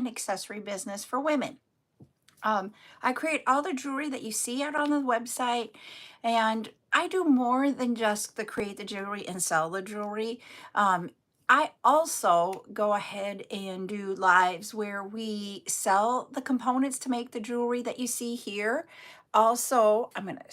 and accessory business for women. I create all the jewelry that you see out on the website, and I do more than just the create the jewelry and sell the jewelry. Um, I also go ahead and do lives where we sell the components to make the jewelry that you see here. Also, I'm going to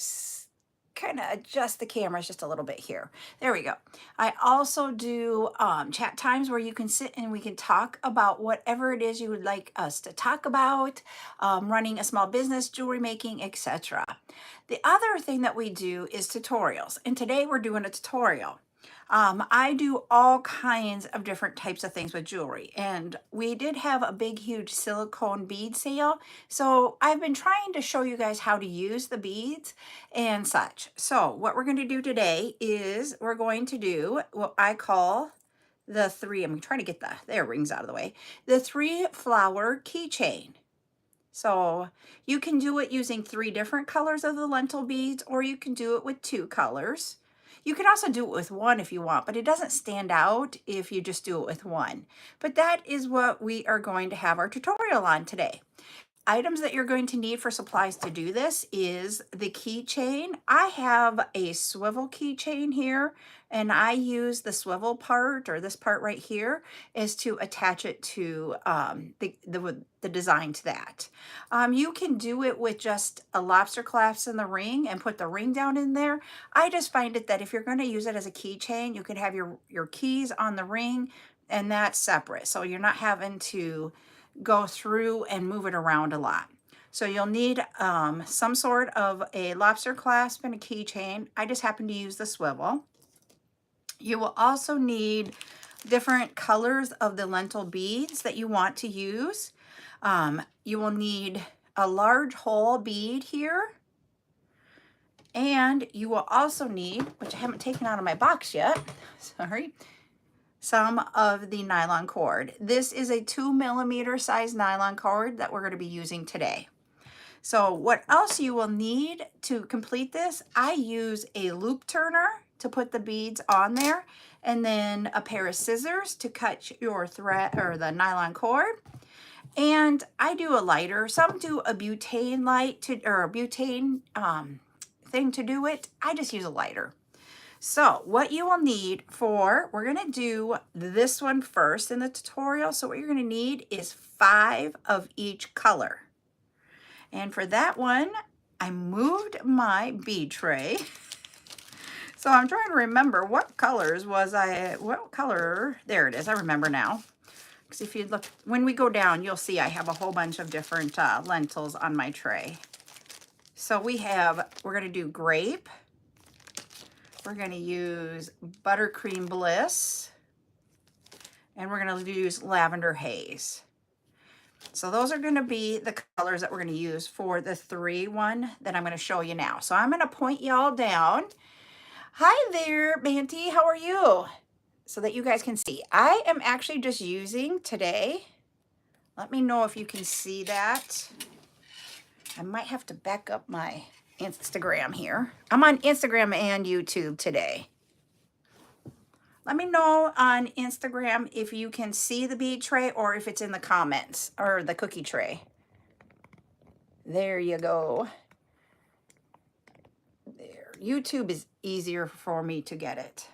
kind of adjust the cameras just a little bit here. There we go. I also do chat times where you can sit and we can talk about whatever it is you would like us to talk about, running a small business, jewelry making, etc. The other thing that we do is tutorials, and today we're doing a tutorial. I do all kinds of different types of things with jewelry, and we did have a big, huge silicone bead sale. So I've been trying to show you guys how to use the beads and such. So what we're going to do today is we're going to do what I call the three, I'm trying to get their rings out of the way, the 3-flower keychain. So you can do it using 3 different colors of the lentil beads, or you can do it with 2 colors. You can also do it with 1 if you want, but it doesn't stand out if you just do it with 1. But that is what we are going to have our tutorial on today. Items that you're going to need for supplies to do this is the keychain. I have a swivel keychain here, and I use the swivel part, or this part right here, is to attach it to the design to that. You can do it with just a lobster clasp in the ring and put the ring down in there. I just find it that if you're going to use it as a keychain, you can have your keys on the ring, and that's separate. So you're not having to go through and move it around a lot. So you'll need some sort of a lobster clasp and a keychain. I just happen to use the swivel. You will also need different colors of the lentil beads that you want to use. You will need a large hole bead here. And you will also need, which I haven't taken out of my box yet, sorry, some of the nylon cord. This is a 2mm size nylon cord that we're going to be using today. So what else you will need to complete this, I use a loop turner to put the beads on there, and then a pair of scissors to cut your thread or the nylon cord. And I do a lighter. Some do a butane light or a butane thing to do it. I just use a lighter. So what you will need for, we're going to do this one first in the tutorial. So what you're going to need is 5 of each color. And for that one, I moved my bead tray. So I'm trying to remember what colors was what color, there it is, I remember now. Because if you look, when we go down, you'll see I have a whole bunch of different lentils on my tray. So we're going to do grape. We're going to use Buttercream Bliss, and we're going to use Lavender Haze. So those are going to be the colors that we're going to use for the 3 one that I'm going to show you now. So I'm going to point y'all down. Hi there, Banty, how are you? So that you guys can see. I am actually just using today. Let me know if you can see that. I might have to back up my Instagram here. I'm on Instagram and YouTube today. Let me know on Instagram if you can see the bead tray or if it's in the comments or the cookie tray. There you go. There. YouTube is easier for me to get it.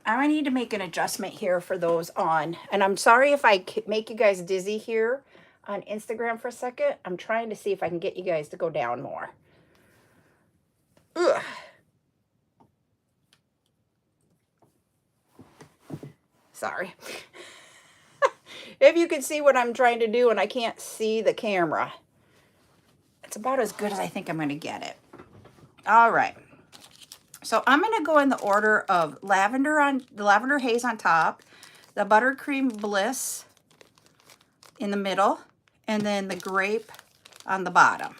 I need to make an adjustment here for those on. And I'm sorry if I make you guys dizzy here on Instagram for a second. I'm trying to see if I can get you guys to go down more. Ugh. Sorry. If you can see what I'm trying to do and I can't see the camera. It's about as good as I think I'm going to get it. All right. So I'm going to go in the order of the Lavender Haze on top, the Buttercream Bliss in the middle, and then the grape on the bottom.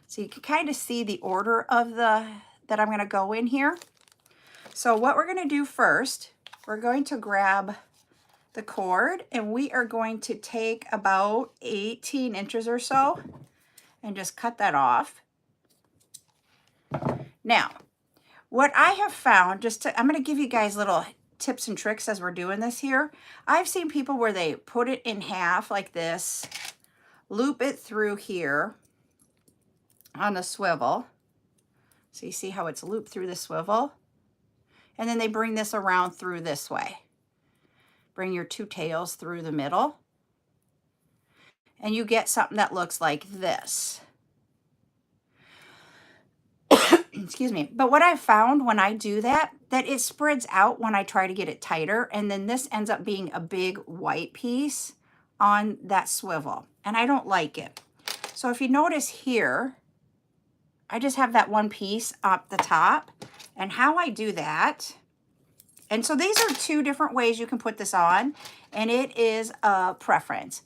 So you can kind of see the order of that I'm going to go in here. So what we're going to do first, we're going to grab the cord, and we are going to take about 18 inches or so and just cut that off. Now, what I have found, I'm going to give you guys little tips and tricks as we're doing this here. I've seen people where they put it in half like this, loop it through here on the swivel. So you see how it's looped through the swivel? And then they bring this around through this way. Bring your two tails through the middle. And you get something that looks like this. Excuse me. But what I've found when I do that it spreads out when I try to get it tighter. And then this ends up being a big white piece on that swivel. And I don't like it. So if you notice here, I just have that one piece up the top. And how I do that, and so these are two different ways you can put this on. And it is a preference.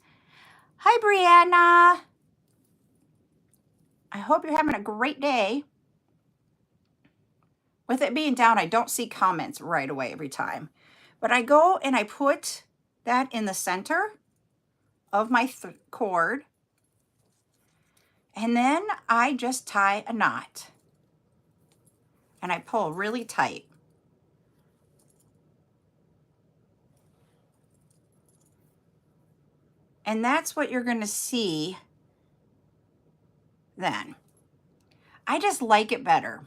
Hi, Brianna. I hope you're having a great day. With it being down, I don't see comments right away every time. But I go and I put that in the center of my cord. And then I just tie a knot. And I pull really tight. And that's what you're going to see then. I just like it better.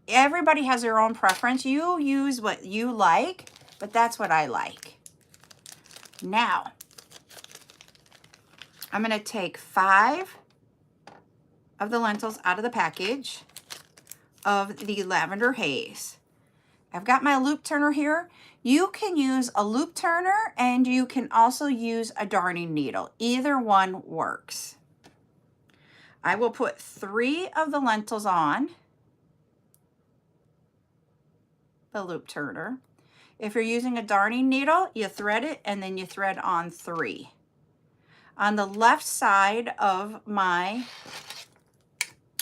Everybody has their own preference. You use what you like, but that's what I like. Now, I'm going to take 5 of the lentils out of the package of the lavender haze. I've got my loop turner here. You can use a loop turner and you can also use a darning needle. Either one works. I will put 3 of the lentils on the loop turner. If you're using a darning needle, you thread it and then you thread on 3. On the left side of my,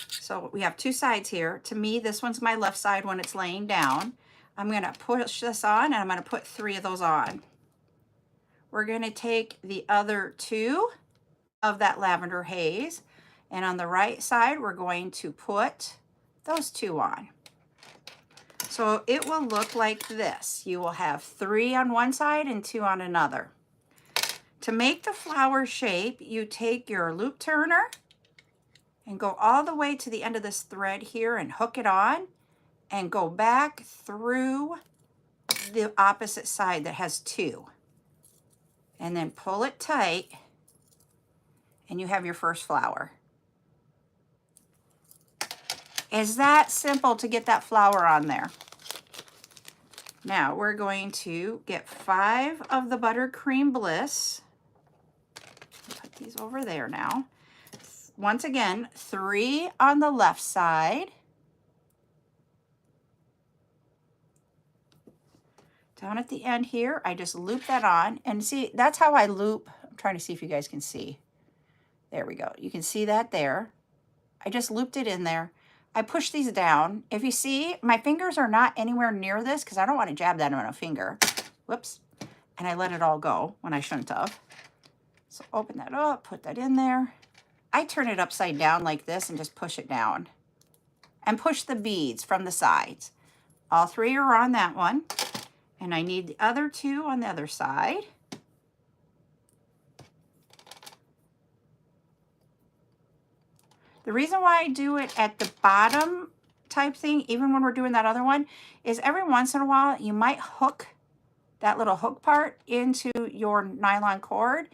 so we have 2 sides here. To me, this one's my left side when it's laying down. I'm going to push this on and I'm going to put 3 of those on. We're going to take the other 2 of that lavender haze, and on the right side we're going to put those 2 on. So it will look like this. You will have 3 on one side and 2 on another. To make the flower shape, you take your loop turner and go all the way to the end of this thread here and hook it on. And go back through the opposite side that has 2. And then pull it tight, and you have your first flower. It's that simple to get that flower on there. Now we're going to get 5 of the Buttercream Bliss. Put these over there now. Once again, 3 on the left side. Down at the end here, I just loop that on. And see, that's how I loop. I'm trying to see if you guys can see. There we go. You can see that there. I just looped it in there. I push these down. If you see, my fingers are not anywhere near this because I don't want to jab that on a finger. Whoops. And I let it all go when I shouldn't have. So open that up, put that in there. I turn it upside down like this and just push it down. And push the beads from the sides. All 3 are on that one. And I need the other 2 on the other side. The reason why I do it at the bottom type thing, even when we're doing that other one, is every once in a while you might hook that little hook part into your nylon cord,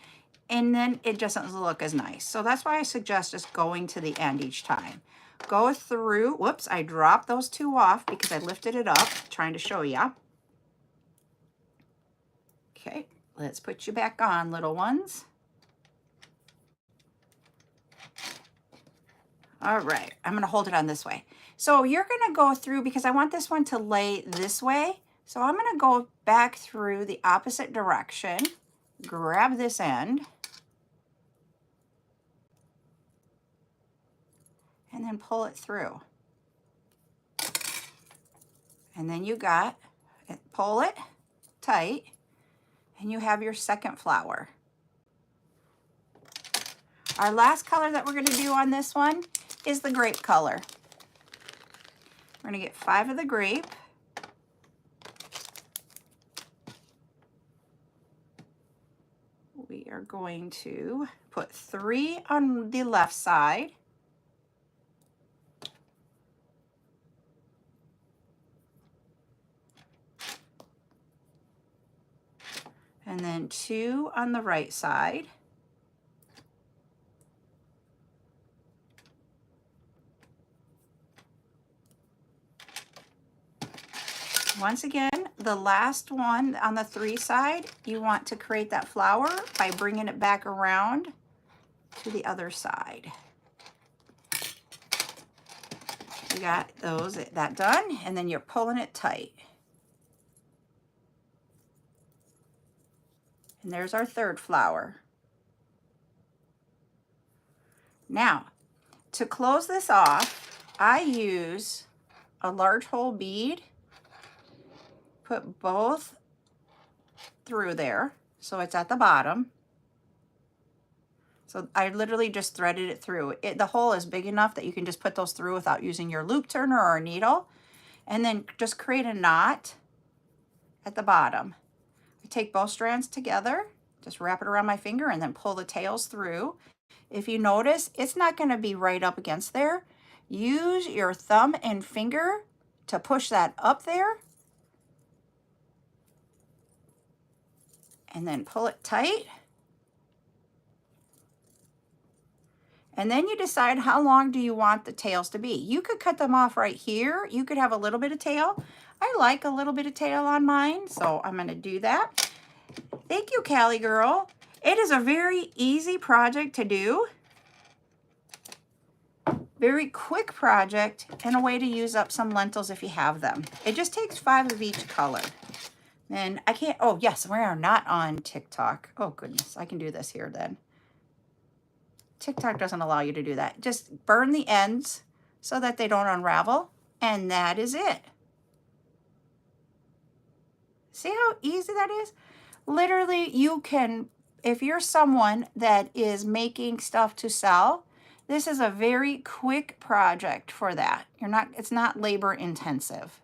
and then it just doesn't look as nice. So that's why I suggest just going to the end each time. Go through, whoops, I dropped those 2 off because I lifted it up, trying to show you. Okay, let's put you back on, little ones. All right, I'm going to hold it on this way. So you're going to go through, because I want this one to lay this way. So I'm going to go back through the opposite direction, grab this end, and then pull it through. And then you got it, pull it tight, and you have your second flower. Our last color that we're going to do on this one is the grape color. We're going to get 5 of the grape. going to put 3 on the left side. And then 2 on the right side. Once again, the last one on the 3 side, you want to create that flower by bringing it back around to the other side. You got that done, and then you're pulling it tight. And there's our 3rd flower. Now, to close this off, I use a large hole bead. Put both through there, so it's at the bottom. So I literally just threaded it through. The hole is big enough that you can just put those through without using your loop turner or a needle. And then just create a knot at the bottom. I take both strands together, just wrap it around my finger, and then pull the tails through. If you notice, it's not going to be right up against there. Use your thumb and finger to push that up there. And then pull it tight. And then you decide how long do you want the tails to be. You could cut them off right here. You could have a little bit of tail. I like a little bit of tail on mine, so I'm going to do that. Thank you, Callie Girl. It is a very easy project to do. Very quick project and a way to use up some lentils if you have them. It just takes 5 of each color. And I can't, oh yes, we are not on TikTok. Oh goodness, I can do this here then. TikTok doesn't allow you to do that. Just burn the ends so that they don't unravel, and that is it. See how easy that is? Literally, you can, if you're someone that is making stuff to sell, this is a very quick project for that. It's not labor intensive.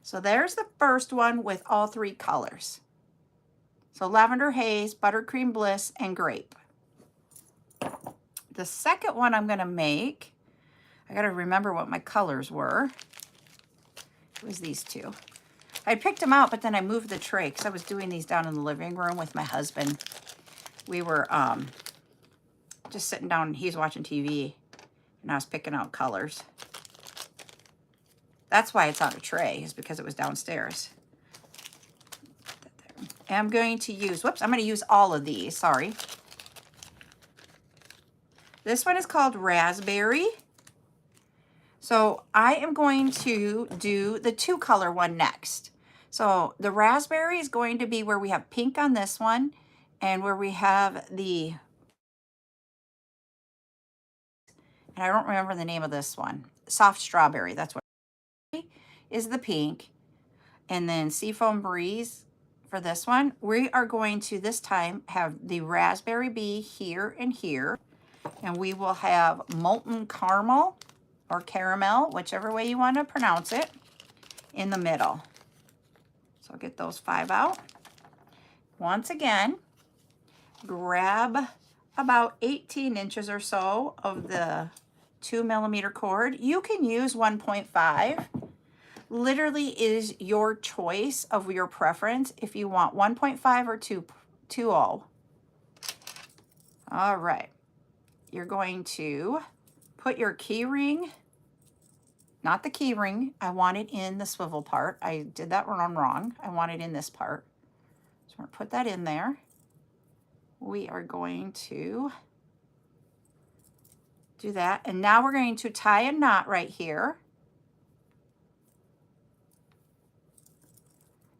So there's the first one with all 3 colors. So lavender haze, buttercream bliss, and grape. The second one I'm going to make, I got to remember what my colors were. It was these 2. I picked them out, but then I moved the tray because I was doing these down in the living room with my husband. We were just sitting down, and he's watching TV, and I was picking out colors. That's why it's on a tray, is because it was downstairs. And I'm going to use, whoops, I'm going to use all of these, sorry. This one is called Raspberry. So I am going to do the 2 color one next. So the raspberry is going to be where we have pink on this one and where we have the, and I don't remember the name of this one, soft strawberry, that's what is the pink. And then Seafoam Breeze for this one. We are going to this time have the raspberry be here and here. And we will have molten caramel or caramel, whichever way you want to pronounce it, in the middle. So I'll get those 5 out. Once again, grab about 18 inches or so of the 2mm cord. You can use 1.5. Literally is your choice of your preference if you want 1.5 or 2.0. All right. You're going to put your key ring, not the key ring, I want it in the swivel part. I did that one wrong. I want it in this part. So we're going to put that in there. We are going to do that. And now we're going to tie a knot right here.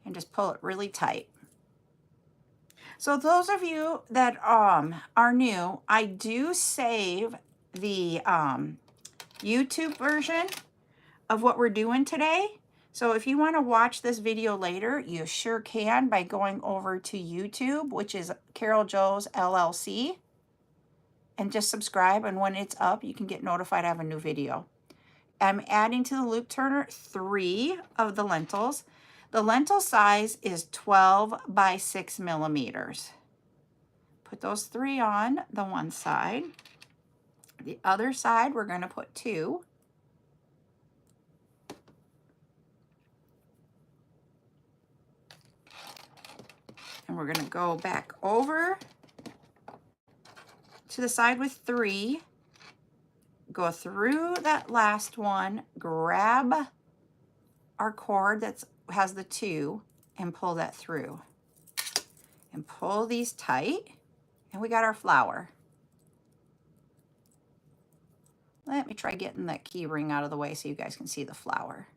And just pull it really tight. So those of you that are new, I do save the YouTube version of what we're doing today. So if you want to watch this video later, you sure can by going over to YouTube, which is CarolJo's LLC, and just subscribe. And when it's up, you can get notified I have a new video. I'm adding to the loop turner 3 of the lentils. The lentil size is 12 by 6 millimeters. put those 3 on the one side. The other side, we're going to put 2. And we're going to go back over to the side with 3. Go through that last one, grab our cord that has the 2 and pull that through. And pull these tight, and we got our flower. Let me try getting that key ring out of the way so you guys can see the flower.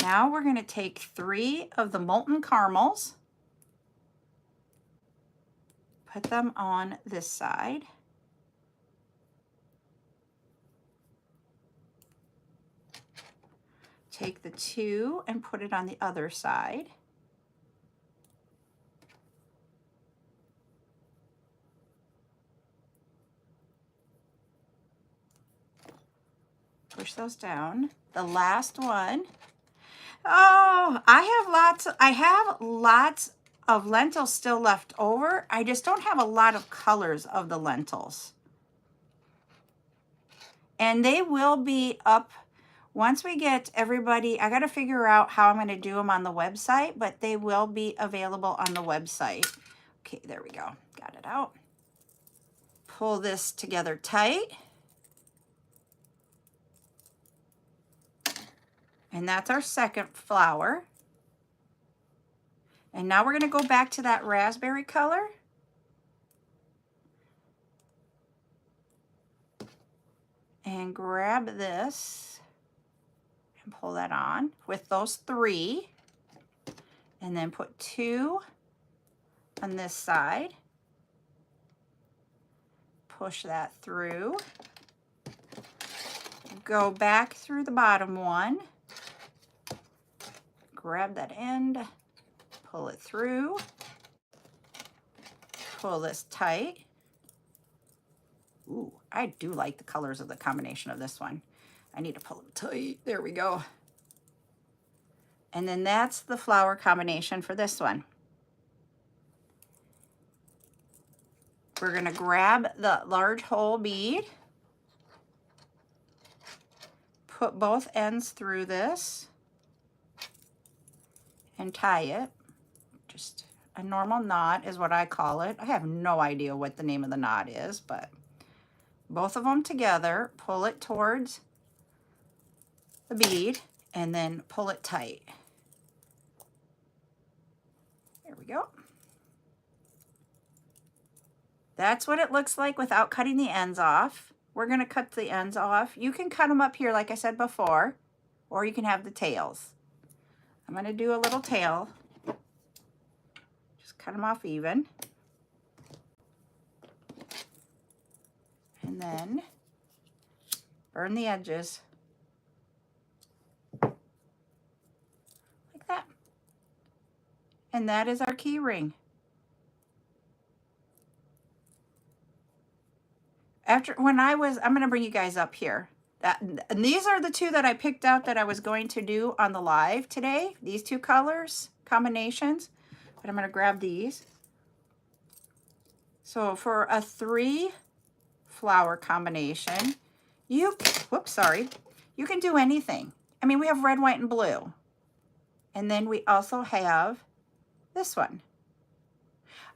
Now we're going to take 3 of the molten caramels, put them on this side. Take the 2 and put it on the other side. Push those down. The last one. Oh, I have lots of lentils still left over. I just don't have a lot of colors of the lentils. And they will be up once we get everybody. I got to figure out how I'm going to do them on the website, but they will be available on the website. Okay, there we go. Got it out. Pull this together tight. And that's our second flower. And now we're going to go back to that raspberry color. And grab this and pull that on with those 3. And then put 2 on this side. Push that through. Go back through the bottom one. Grab that end, pull it through, pull this tight. Ooh, I do like the colors of the combination of this one. I need to pull it tight. There we go. And then that's the flower combination for this one. We're going to grab the large hole bead, put both ends through this, and tie it. Just a normal knot is what I call it. I have no idea what the name of the knot is, but both of them together, pull it towards the bead, and then pull it tight. There we go. That's what it looks like without cutting the ends off. We're going to cut the ends off. You can cut them up here like I said before, or you can have the tails. I'm going to do a little tail. Just cut them off even. And then burn the edges. Like that. And that is our key ring. I'm going to bring you guys up here. And these are the 2 that I picked out that I was going to do on the live today. These 2 colors, combinations. But I'm going to grab these. So for a 3 flower combination, you can do anything. I mean, we have red, white, and blue. And then we also have this one.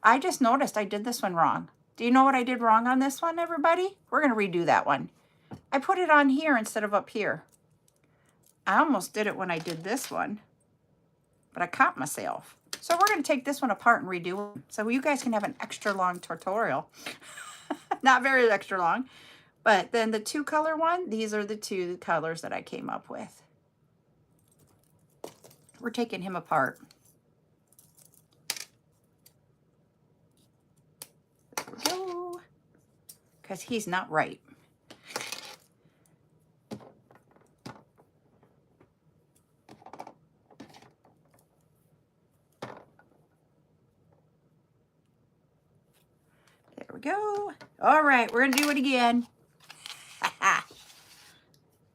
I just noticed I did this one wrong. Do you know what I did wrong on this one, everybody? We're going to redo that one. I put it on here instead of up here. I almost did it when I did this one, but I caught myself. So we're going to take this one apart and redo it so you guys can have an extra long tutorial. Not very extra long, but then the 2 color one, these are the 2 colors that I came up with. We're taking him apart. There we go. Because he's not right. There we go. All right, we're going to do it again.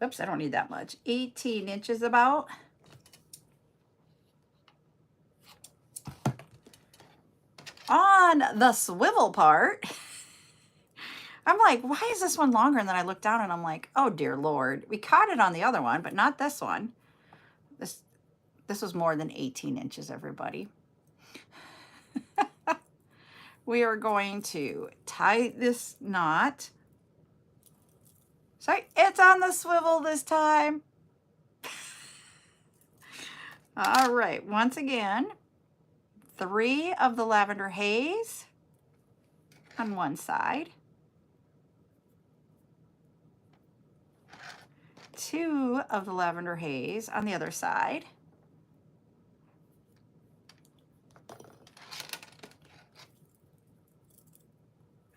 Oops, I don't need that much. 18 inches about. on the swivel part, I'm like, why is this one longer? And then I look down and I'm like, oh dear Lord, we caught it on the other one, but not this one. This was more than 18 inches, everybody. We are going to tie this knot. Sorry, it's on the swivel this time. All right, once again, 3 of the lavender haze on one side, 2 of the lavender haze on the other side,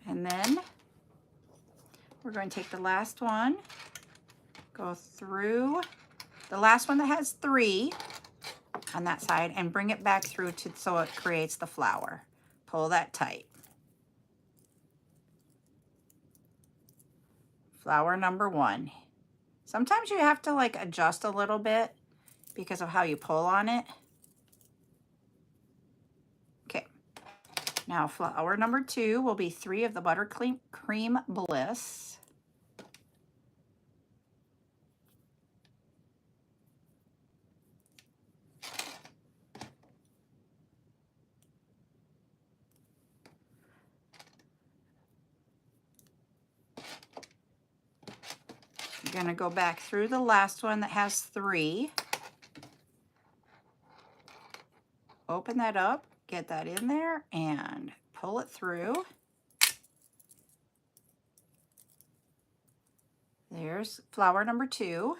and then we're going to take the last one, go through the last one that has 3 on that side, and bring it back through to so it creates the flower. Pull that tight. Flower number 1. Sometimes you have to like adjust a little bit because of how you pull on it. Okay, now flower number 2 will be 3 of the buttercream bliss. You're going to go back through the last one that has 3. Open that up, get that in there, and pull it through. There's flower number 2.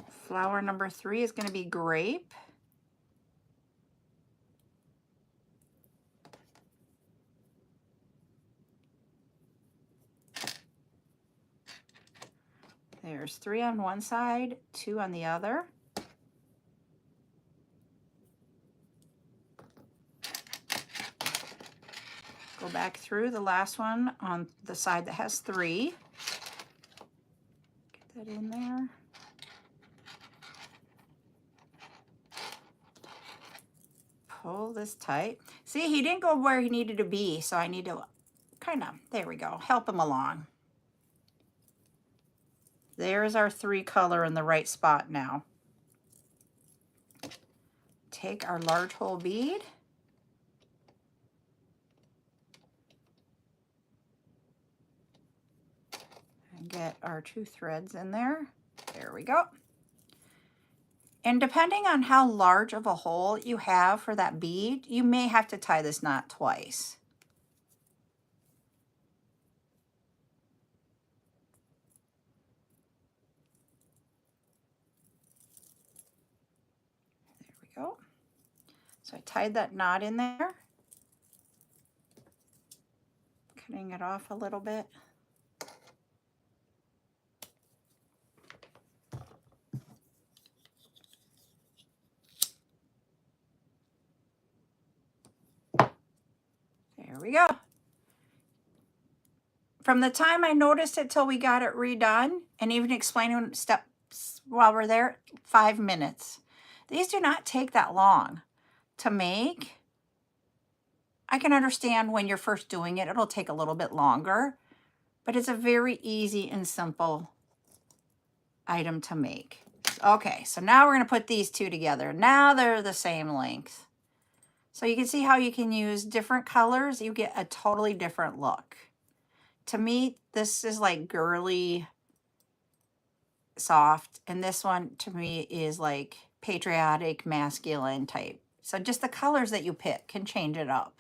Flower number 3 is going to be grape. There's 3 on one side, 2 on the other. Go back through the last one on the side that has 3. Get that in there. Pull this tight. See, he didn't go where he needed to be, so I need to kind of, there we go, help him along. There's our 3 color in the right spot now. Take our large hole bead. And get our 2 threads in there. There we go. And depending on how large of a hole you have for that bead, you may have to tie this knot twice. There we go. So I tied that knot in there, cutting it off a little bit. There we go. From the time I noticed it till we got it redone, and even explaining steps while we're there, 5 minutes. These do not take that long to make. I can understand when you're first doing it, it'll take a little bit longer, but it's a very easy and simple item to make. Okay, so now we're going to put these 2 together. Now they're the same length. So you can see how you can use different colors. You get a totally different look. To me, this is like girly, soft, and this one to me is like patriotic, masculine type. So just the colors that you pick can change it up.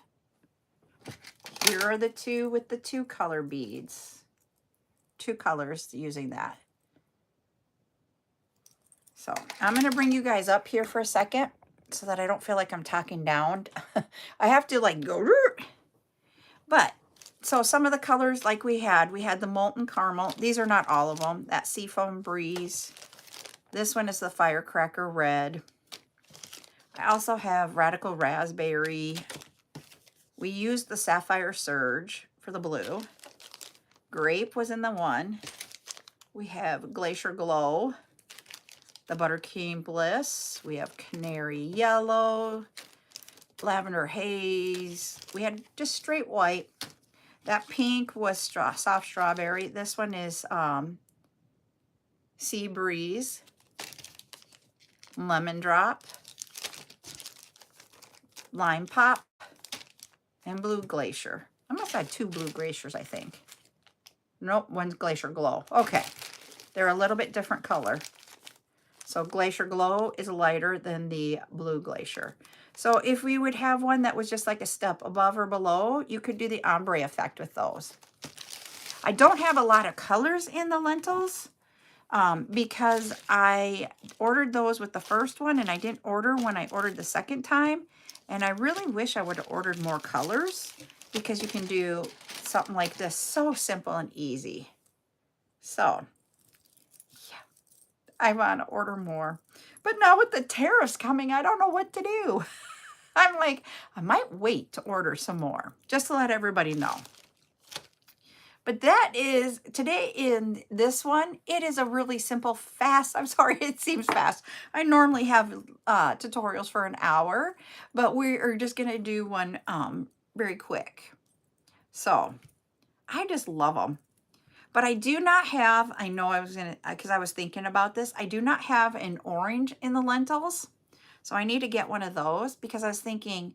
Here are the 2 with the 2 color beads. 2 colors using that. So I'm going to bring you guys up here for a second so that I don't feel like I'm talking down. I have to like go, but so some of the colors like we had the molten caramel. These are not all of them. That seafoam breeze. This one is the firecracker red. I also have radical raspberry. We used the sapphire surge for the blue. Grape was in the one. We have glacier glow, the buttercream bliss. We have canary yellow, lavender haze. We had just straight white. That pink was soft strawberry. This one is sea breeze, lemon drop, lime pop, and blue glacier. I must have had 2 blue glaciers, I think. Nope, one's glacier glow. Okay, they're a little bit different color. So glacier glow is lighter than the blue glacier. So if we would have one that was just like a step above or below, you could do the ombre effect with those. I don't have a lot of colors in the lentils because I ordered those with the first one and I didn't order when I ordered the second time. And I really wish I would have ordered more colors because you can do something like this so simple and easy. So yeah, I want to order more. But now with the tariffs coming, I don't know what to do. I'm like, I might wait to order some more just to let everybody know. But that is, today in this one, it is a really simple, fast, I'm sorry, it seems fast. I normally have tutorials for an hour, but we are just going to do one very quick. So, I just love them. But I do not have, I know I was going to, because I was thinking about this, I do not have an orange in the lentils. So I need to get one of those because I was thinking,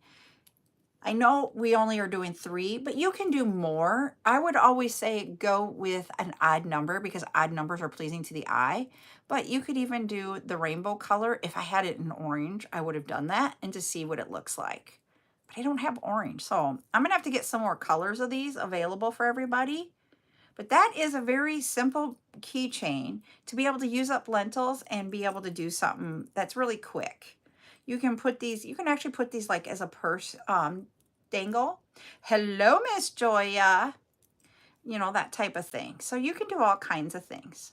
I know we only are doing 3, but you can do more. I would always say go with an odd number because odd numbers are pleasing to the eye. But you could even do the rainbow color. If I had it in orange, I would have done that and to see what it looks like. But I don't have orange, so I'm going to have to get some more colors of these available for everybody. But that is a very simple keychain to be able to use up lentils and be able to do something that's really quick. You can put these, you can actually put these like as a purse dangle. Hello, Miss Joya. You know, that type of thing. So you can do all kinds of things.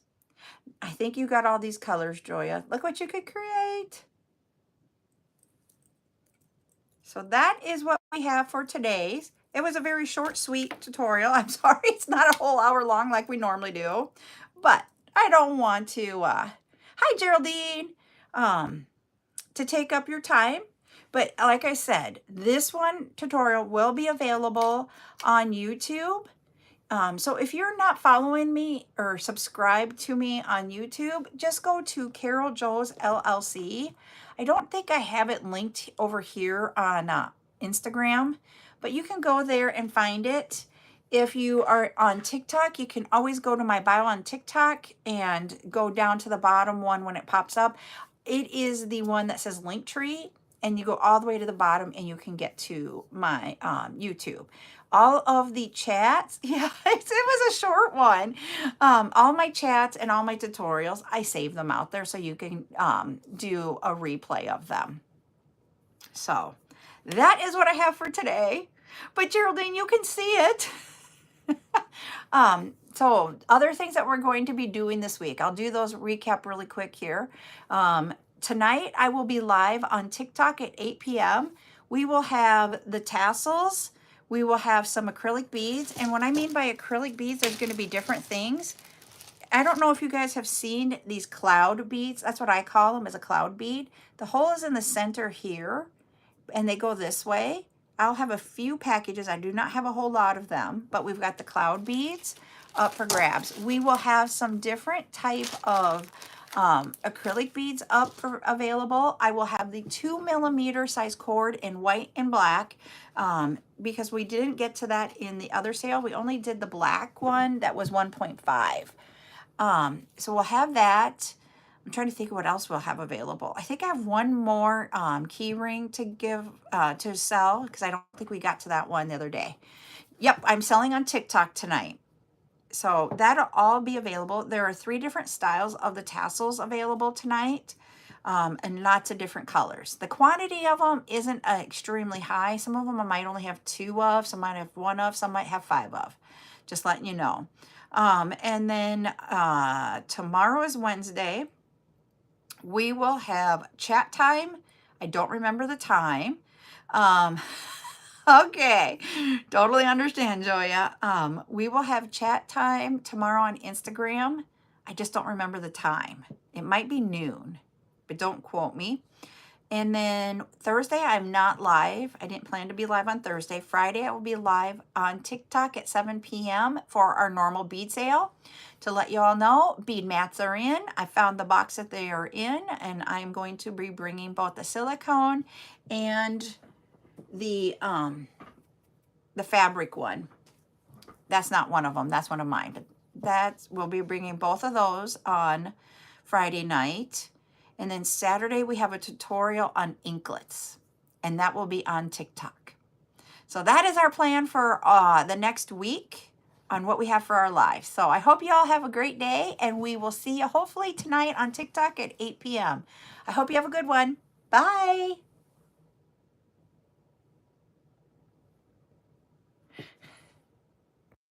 I think you got all these colors, Joya. Look what you could create. So that is what we have for today's. It was a very short, sweet tutorial. I'm sorry it's not a whole hour long like we normally do. But I don't want to, hi Geraldine, to take up your time. But like I said, this one tutorial will be available on YouTube. So if you're not following me or subscribed to me on YouTube, just go to CarolJo's LLC. I don't think I have it linked over here on Instagram, but you can go there and find it. If you are on TikTok, you can always go to my bio on TikTok and go down to the bottom one when it pops up. It is the one that says Linktree, and you go all the way to the bottom and you can get to my YouTube. All of the chats, yeah, it was a short one. All my chats and all my tutorials, I save them out there so you can do a replay of them. So that is what I have for today. But Geraldine, you can see it. So other things that we're going to be doing this week, I'll do those recap really quick here. Tonight, I will be live on TikTok at 8 p.m. We will have the tassels. We will have some acrylic beads. And what I mean by acrylic beads, there's going to be different things. I don't know if you guys have seen these cloud beads. That's what I call them, as a cloud bead. The hole is in the center here, and they go this way. I'll have a few packages. I do not have a whole lot of them, but we've got the cloud beads up for grabs. We will have some different type of acrylic beads up for available. I will have the 2mm size cord in white and black because we didn't get to that in the other sale. We only did the black one that was 1.5. So we'll have that. I'm trying to think of what else we'll have available. I think I have one more key ring to give to sell because I don't think we got to that one the other day. Yep, I'm selling on TikTok tonight. So that'll all be available. There are 3 different styles of the tassels available tonight and lots of different colors. The quantity of them isn't extremely high. Some of them I might only have 2 of, some might have 1 of, some might have 5 of. Just letting you know. And then tomorrow is Wednesday. We will have chat time. I don't remember the time. Okay, totally understand, Joya. We will have chat time tomorrow on Instagram. I just don't remember the time. It might be noon, but don't quote me. And then Thursday, I'm not live. I didn't plan to be live on Thursday. Friday, I will be live on TikTok at 7 p.m. for our normal bead sale. To let you all know, bead mats are in. I found the box that they are in, and I'm going to be bringing both the silicone and the fabric one. That's not one of them. That's one of mine. But we'll be bringing both of those on Friday night. And then Saturday, we have a tutorial on inklets, and that will be on TikTok. So that is our plan for the next week on what we have for our live. So I hope you all have a great day, and we will see you hopefully tonight on TikTok at 8 p.m. I hope you have a good one. Bye.